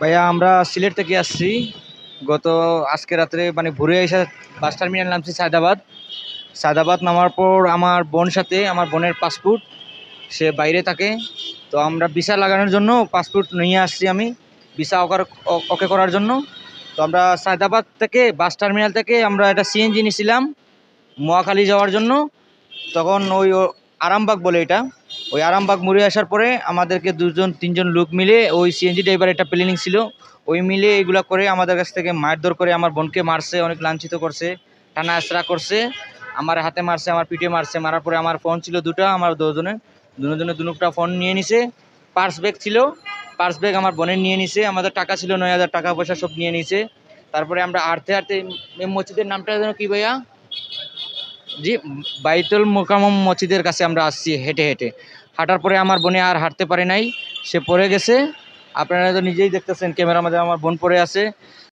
ভাইয়া আমরা সিলেট থেকে আসছি। গত আজকে রাত্রে মানে ভোরে এসে বাস টার্মিনাল নামছি সায়দাবাদ। সায়দাবাদ নামার পর আমার বোন সাথে, আমার বোনের পাসপোর্ট, সে বাইরে থাকে। তো আমরা ভিসা লাগানোর জন্য পাসপোর্ট নিয়ে আসছি আমি, ভিসা ওকে করার জন্য। তো আমরা সায়দাবাদ থেকে বাস টার্মিনাল থেকে আমরা একটা সিএনজি নিয়েছিলাম মহাখালী যাওয়ার জন্য। তখন আরামবাগ বলে এটা, ওই আরামবাগ মোড়ে আসার পরে আমাদেরকে দুজন তিনজন লোক মিলে, ওই সিএনজি ড্রাইভার একটা প্ল্যানিং ছিল, ওই মিলে এগুলা করে আমাদের কাছ থেকে মারধর করে আমার বোনকে মারছে, অনেক লাঞ্ছিত করছে, টানা আঁচড়া করছে, আমার হাতে মারছে, আমার পিঠে মারছে। মারার পরে আমার ফোন ছিল দুটা, আমার দুজনে ফোন নিয়ে নিছে। পার্স ব্যাগ ছিল, পার্স ব্যাগ আমার বোনের নিয়ে নিছে। আমাদের টাকা ছিল 9,000 টাকা পয়সা সব নিয়ে নিছে। তারপরে আমরা হাঁটতে হাঁটতে, মসজিদের নামটা যেন কি ভাইয়া? জি, বাইতুল মোকাররম মসজিদের কাছে আমরা আসছি হেঁটে হেঁটে। হাঁটার পরে আমার বোনে আর হাঁটতে পারে নাই, সে পড়ে গেছে। আপনারা তো নিজেই দেখতেছেন ক্যামেরার মাঝে আমার বোন পড়ে আছে।